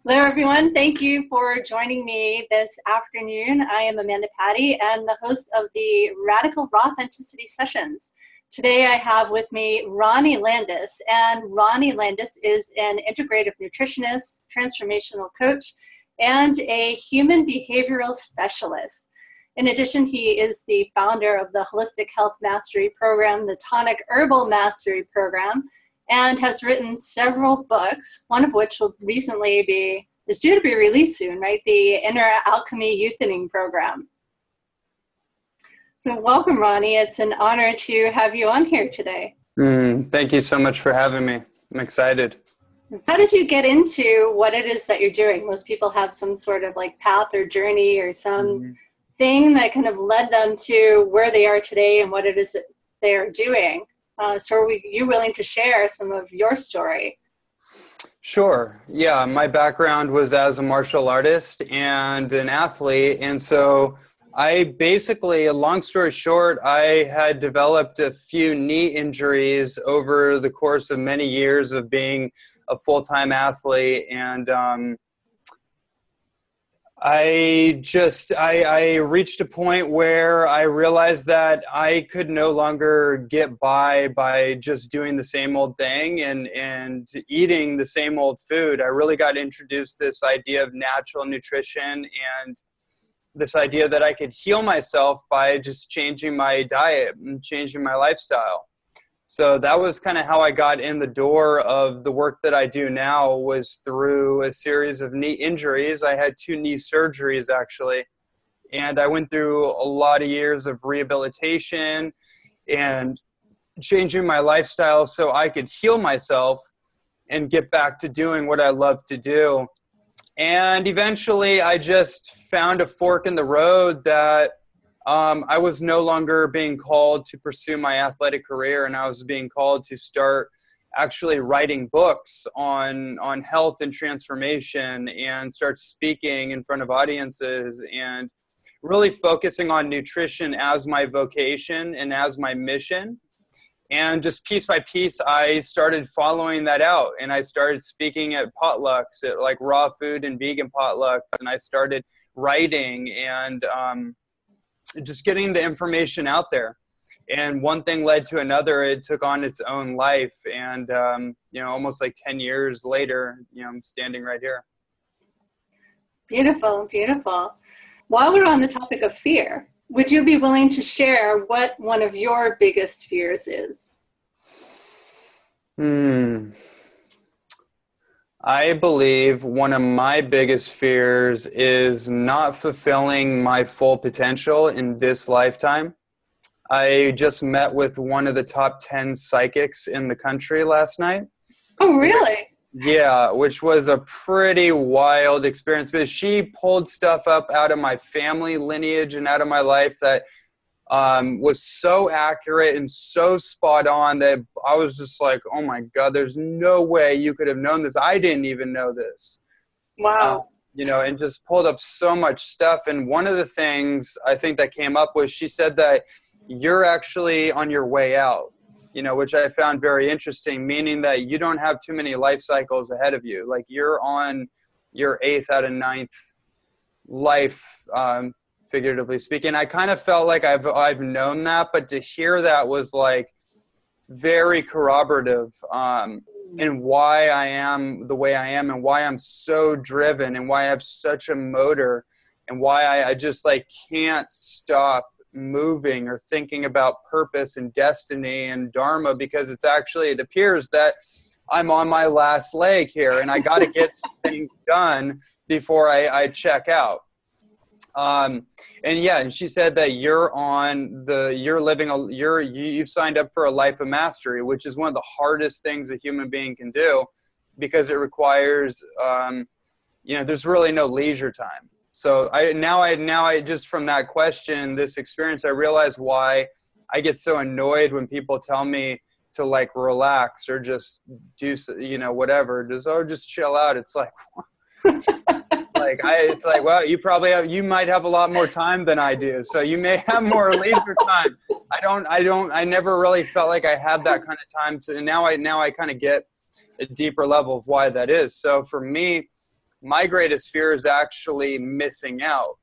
Hello, everyone. Thank you for joining me this afternoon. I am Amanda Patti and the host of the Radical RAWthenticity sessions. Today I have with me Ronnie Landis, and Ronnie Landis is an integrative nutritionist, transformational coach, and a human behavioral specialist. In addition, he is the founder of the Holistic Health Mastery Program, the Tonic Herbal Mastery Program, and has written several books, one of which will is due to be released soon, right? The Inner Alchemy Youthening Program. So welcome, Ronnie. It's an honor to have you on here today. Thank you so much for having me. I'm excited. How did you get into what it is that you're doing? Most people have some sort of like path or journey or some thing that kind of led them to where they are today and what it is that they're doing. So are you willing to share some of your story? Sure. Yeah, my background was as a martial artist and an athlete. And so I basically, long story short, I had developed a few knee injuries over the course of many years of being a full-time athlete. And I reached a point where I realized that I could no longer get by just doing the same old thing and eating the same old food. I really got introduced to this idea of natural nutrition and this idea that I could heal myself by just changing my diet and changing my lifestyle. So that was kind of how I got in the door of the work that I do now, was through a series of knee injuries. I had 2 knee surgeries, actually. And I went through a lot of years of rehabilitation and changing my lifestyle so I could heal myself and get back to doing what I love to do. And eventually I just found a fork in the road that I was no longer being called to pursue my athletic career, and I was being called to start actually writing books on health and transformation and start speaking in front of audiences and really focusing on nutrition as my vocation and as my mission. And just piece by piece, I started following that out, and I started speaking at potlucks, at like raw food and vegan potlucks, and I started writing and just getting the information out there. And one thing led to another. It took on its own life. And, almost like 10 years later, I'm standing right here. Beautiful, beautiful. While we're on the topic of fear, would you be willing to share what one of your biggest fears is? I believe one of my biggest fears is not fulfilling my full potential in this lifetime. I just met with one of the top 10 psychics in the country last night. Oh, really? Yeah, which was a pretty wild experience, because she pulled stuff up out of my family lineage and out of my life that was so accurate and so spot on that I was just like, oh my God, there's no way you could have known this. I didn't even know this. Wow. And just pulled up so much stuff. And one of the things I think that came up was she said that you're actually on your way out, which I found very interesting, meaning that you don't have too many life cycles ahead of you. Like you're on your 8th out of 9th life, figuratively speaking. I kind of felt like I've known that, but to hear that was like very corroborative in why I am the way I am and why I'm so driven and why I have such a motor and why I just like can't stop moving or thinking about purpose and destiny and dharma, because it appears that I'm on my last leg here and I got to get some things done before I check out. And she said that you've signed up for a life of mastery, which is one of the hardest things a human being can do, because it requires, there's really no leisure time. So I just from that question, this experience, I realize why I get so annoyed when people tell me to like relax or just do, whatever, just chill out. It's like, well, you might have a lot more time than I do, so you may have more leisure time. I never really felt like I had that kind of time to, and now I kind of get a deeper level of why that is. So for me, my greatest fear is actually missing out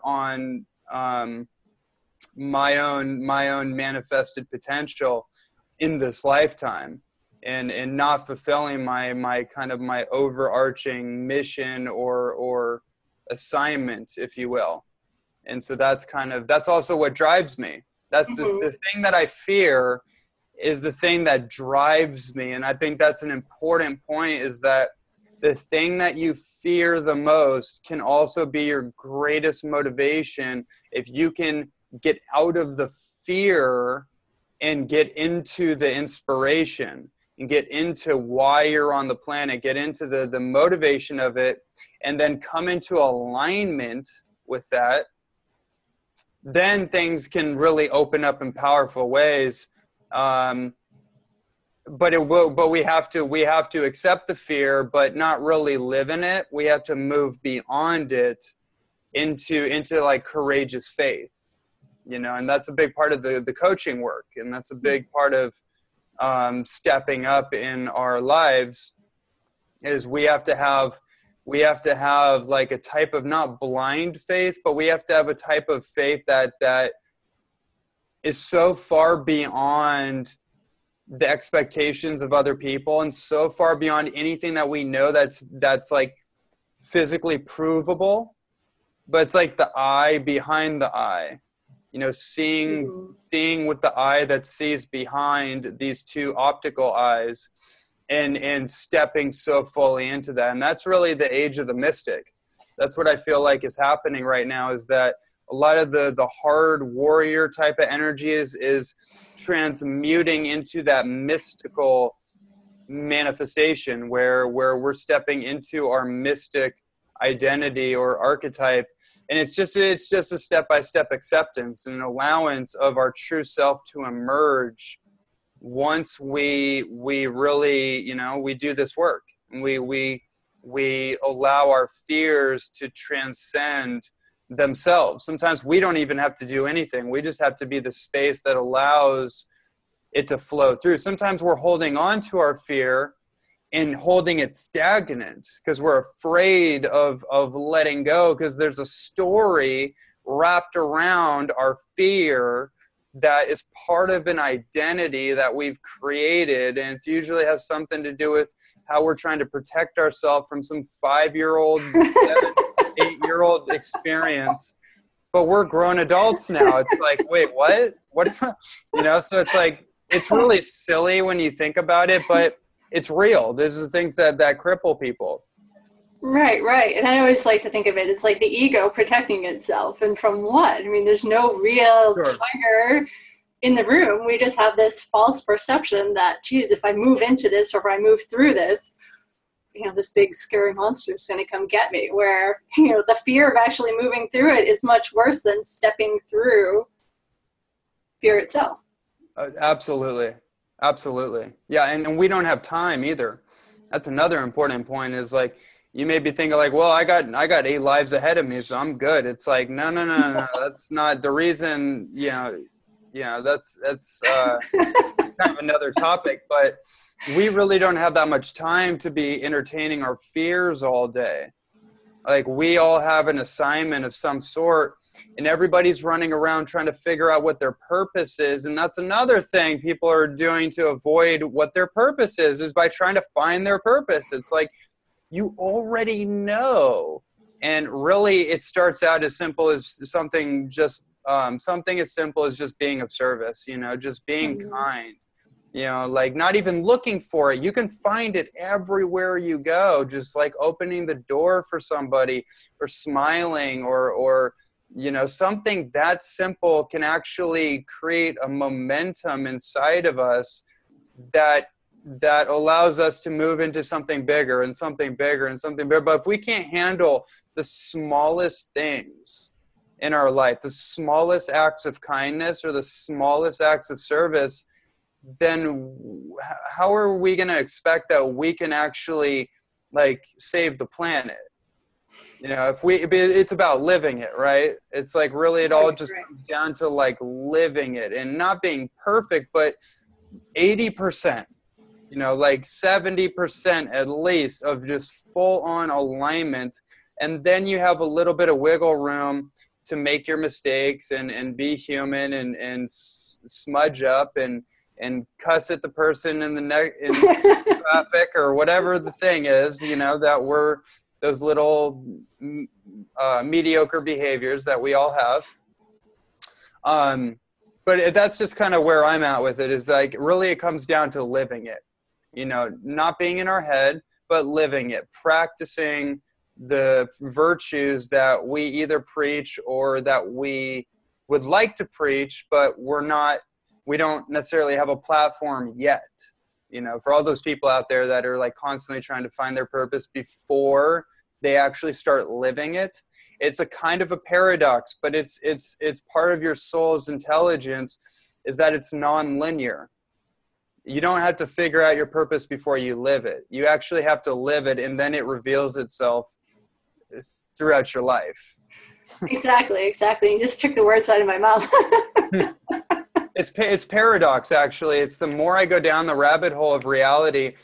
on my own manifested potential in this lifetime, and not fulfilling my kind of my overarching mission or assignment, if you will. And so that's also what drives me. That's the thing that I fear is the thing that drives me. And I think that's an important point, is that the thing that you fear the most can also be your greatest motivation if you can get out of the fear and get into the inspiration and get into why you're on the planet, get into the motivation of it, and then come into alignment with that. Then things can really open up in powerful ways. But we have to accept the fear, but not really live in it. We have to move beyond it into like courageous faith, and that's a big part of the coaching work. And that's a big part of stepping up in our lives, is we have to have like a type of, not blind faith, but we have to have a type of faith that is so far beyond the expectations of other people, and so far beyond anything that we know that's like physically provable, but it's like the eye behind the eye, seeing with the eye that sees behind these two optical eyes, and stepping so fully into that. And that's really the age of the mystic. That's what I feel like is happening right now, is that a lot of the hard warrior type of energy is transmuting into that mystical manifestation where we're stepping into our mystic identity or archetype. And it's just a step-by-step acceptance and an allowance of our true self to emerge once we really, we do this work, and we allow our fears to transcend themselves. Sometimes we don't even have to do anything. We just have to be the space that allows it to flow through. Sometimes we're holding on to our fear and holding it stagnant because we're afraid of letting go, because there's a story wrapped around our fear that is part of an identity that we've created. And it usually has something to do with how we're trying to protect ourselves from some 5-year-old, 8-year-old experience. But we're grown adults now. It's like, wait, what? So it's like, it's really silly when you think about it, but it's real. These are the things that cripple people. Right. And I always like to think of it, it's like the ego protecting itself. And from what? I mean, there's no real tiger in the room. We just have this false perception that, geez, if I move into this, or if I move through this, this big scary monster is going to come get me, where, the fear of actually moving through it is much worse than stepping through fear itself. Absolutely. Yeah. And we don't have time either. That's another important point, is like, you may be thinking like, well, I got 8 lives ahead of me, so I'm good. It's like, no. That's not the reason, that's kind of another topic, but we really don't have that much time to be entertaining our fears all day. Like, we all have an assignment of some sort, and everybody's running around trying to figure out what their purpose is. And that's another thing people are doing to avoid what their purpose is by trying to find their purpose. It's like, you already know. And really, it starts out as simple as something as simple as just being of service, just being kind, like not even looking for it. You can find it everywhere you go, just like opening the door for somebody, or smiling, or something that simple can actually create a momentum inside of us that allows us to move into something bigger and something bigger and something bigger. But if we can't handle the smallest things in our life, the smallest acts of kindness or the smallest acts of service, then how are we going to expect that we can actually like save the planet? It's about living it, right? It's like, really, it all just comes down to like living it and not being perfect, but 80%. you know, like 70% at least of just full on alignment. And then you have a little bit of wiggle room to make your mistakes and be human and smudge up and cuss at the person in the in traffic or whatever the thing is, you know, that we're those little mediocre behaviors that we all have. But that's just kind of where I'm at with it, is like, really it comes down to living it, you know, not being in our head, but living it, practicing the virtues that we either preach or that we would like to preach, but we don't necessarily have a platform yet. You know, for all those people out there that are like constantly trying to find their purpose before they actually start living it, it's a kind of a paradox, but it's part of your soul's intelligence, is that it's non-linear. You don't have to figure out your purpose before you live it. You actually have to live it, and then it reveals itself throughout your life. Exactly. You just took the words out of my mouth. It's paradox, actually. It's the more I go down the rabbit hole of reality,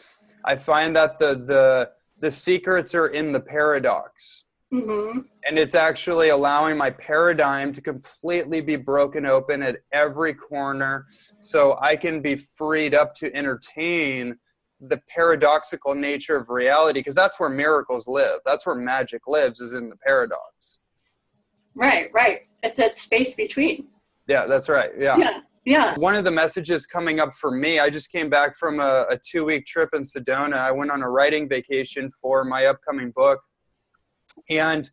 I find that the secrets are in the paradox. Mm-hmm. And it's actually allowing my paradigm to completely be broken open at every corner, so I can be freed up to entertain the paradoxical nature of reality, because that's where miracles live. That's where magic lives, is in the paradox. Right. It's that space between. Yeah, that's right. Yeah. One of the messages coming up for me, I just came back from a 2-week trip in Sedona. I went on a writing vacation for my upcoming book. And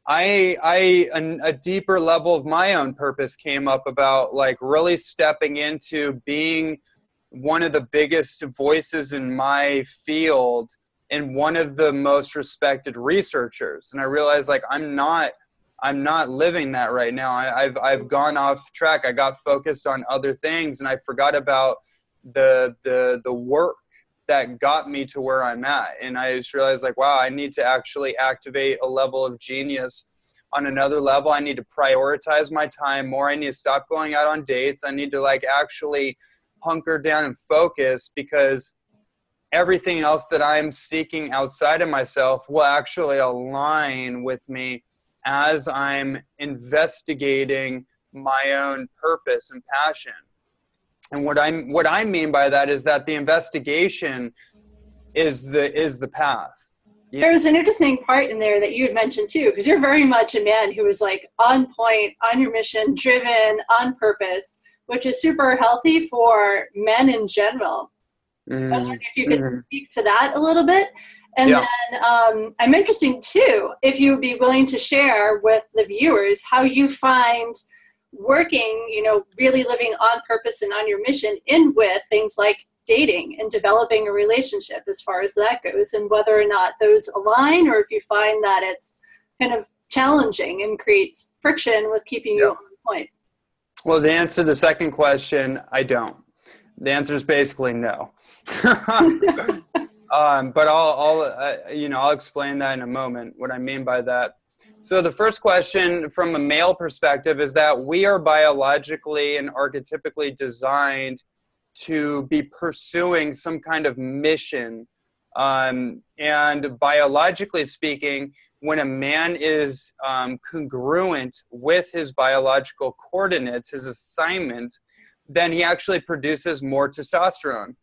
a deeper level of my own purpose came up about like really stepping into being one of the biggest voices in my field and one of the most respected researchers. And I realized like I'm not living that right now. I've gone off track. I got focused on other things, and I forgot about the work that got me to where I'm at. And I just realized like, wow, I need to actually activate a level of genius on another level. I need to prioritize my time more. I need to stop going out on dates. I need to like actually hunker down and focus, because everything else that I'm seeking outside of myself will actually align with me as I'm investigating my own purpose and passion. And what I mean by that is that the investigation is the path. Yeah. There was an interesting part in there that you had mentioned too, because you're very much a man who is like on point, on your mission, driven, on purpose, which is super healthy for men in general. I was wondering if you could speak to that a little bit. And then I'm interested too, if you would be willing to share with the viewers how you find working, you know, really living on purpose and on your mission in with things like dating and developing a relationship as far as that goes, and whether or not those align, or if you find that it's kind of challenging and creates friction with keeping you on point. Well, the answer to the second question, I don't. The answer is basically no. But I'll explain that in a moment, what I mean by that. So the first question from a male perspective is that we are biologically and archetypically designed to be pursuing some kind of mission. And biologically speaking, when a man is congruent with his biological coordinates, his assignment, then he actually produces more testosterone.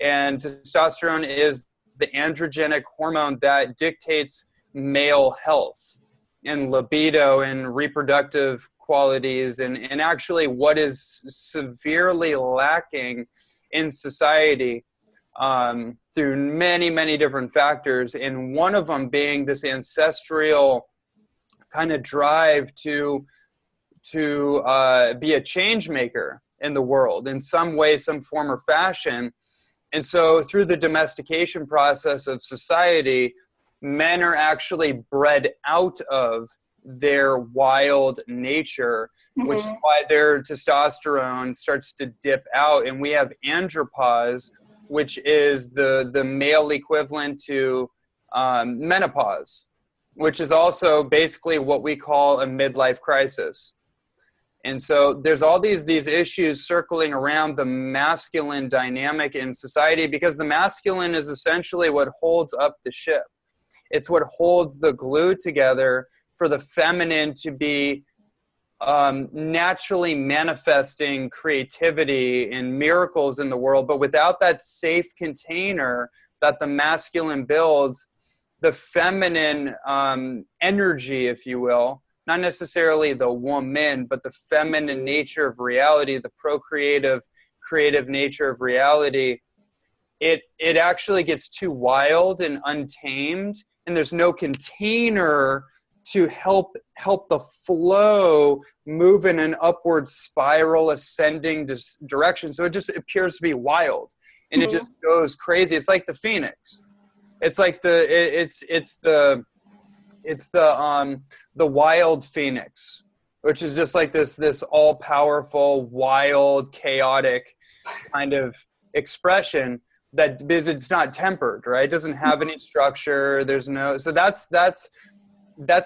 And testosterone is the androgenic hormone that dictates male health and libido and reproductive qualities, and actually what is severely lacking in society through many, many different factors. And one of them being this ancestral kind of drive to be a change maker in the world in some way, some form or fashion. And so through the domestication process of society, men are actually bred out of their wild nature, which is why their testosterone starts to dip out. And we have andropause, which is the male equivalent to menopause, which is also basically what we call a midlife crisis. And so there's all these issues circling around the masculine dynamic in society, because the masculine is essentially what holds up the ship. It's what holds the glue together for the feminine to be naturally manifesting creativity and miracles in the world. But without that safe container that the masculine builds, the feminine energy, if you will, not necessarily the woman, but the feminine nature of reality, the procreative, creative nature of reality, it actually gets too wild and untamed, and there's no container to help the flow move in an upward spiral, ascending direction. So it just appears to be wild, and it just goes crazy. It's like the phoenix. It's like the wild phoenix, which is just like this all-powerful, wild, chaotic kind of expression that, because it's not tempered, right? It doesn't have any structure. There's no, so that's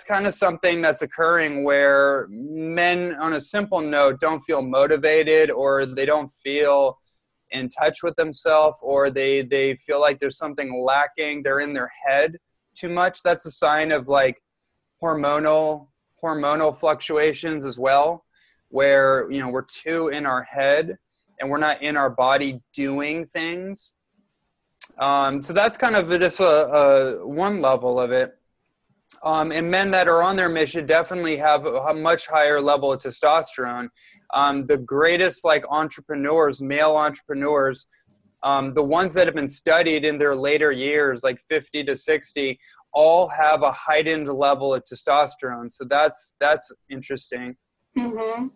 kind of something that's occurring where men, on a simple note, don't feel motivated, or they don't feel in touch with themselves, or they feel like there's something lacking. They're in their head too much. That's a sign of like hormonal fluctuations as well, where, you know, we're too in our head and we're not in our body doing things. So that's kind of just a one level of it. And men that are on their mission definitely have a much higher level of testosterone. The greatest like entrepreneurs, male entrepreneurs, the ones that have been studied in their later years, like 50 to 60, all have a heightened level of testosterone. So that's interesting. Mm-hmm.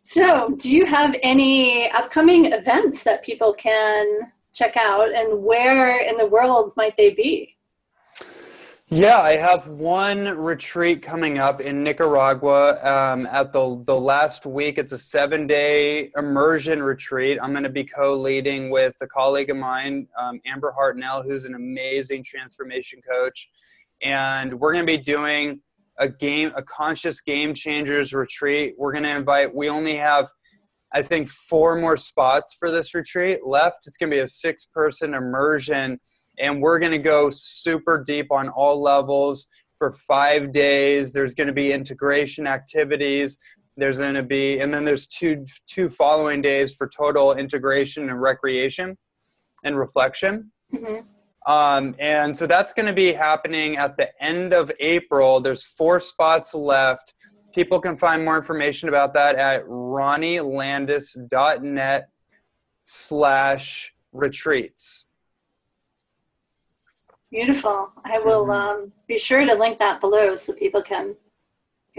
So do you have any upcoming events that people can check out, and where in the world might they be? Yeah, I have one retreat coming up in Nicaragua at the last week. It's a 7-day immersion retreat. I'm going to be co-leading with a colleague of mine, Amber Hartnell, who's an amazing transformation coach. And we're going to be doing a conscious game changers retreat. We're going to invite, we only have, I think, 4 more spots for this retreat left. It's going to be a 6-person immersion, and we're going to go super deep on all levels for 5 days. There's going to be integration activities. There's going to be, and then there's two following days for total integration and recreation and reflection. Mm-hmm. And so that's going to be happening at the end of April. There's 4 spots left. People can find more information about that at ronnielandis.net/retreats. Beautiful. I will be sure to link that below so people can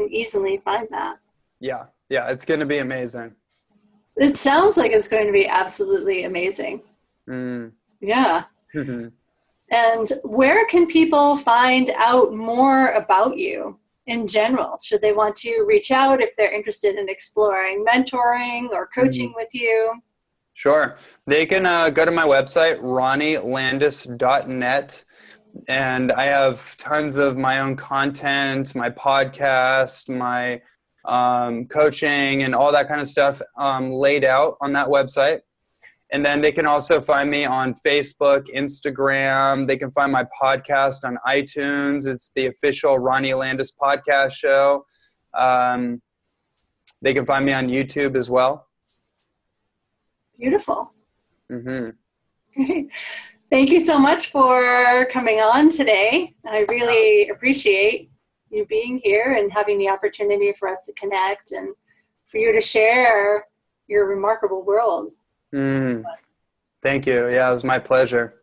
easily find that. Yeah, it's going to be amazing. It sounds like it's going to be absolutely amazing. Yeah. And where can people find out more about you in general? Should they want to reach out if they're interested in exploring mentoring or coaching with you? Sure. They can go to my website, ronnielandis.net, and I have tons of my own content, my podcast, my coaching, and all that kind of stuff laid out on that website. And then they can also find me on Facebook, Instagram. They can find my podcast on iTunes. It's the official Ronnie Landis podcast show. They can find me on YouTube as well. Beautiful. Thank you so much for coming on today. I really appreciate you being here and having the opportunity for us to connect and for you to share your remarkable world. Thank you. Yeah, it was my pleasure.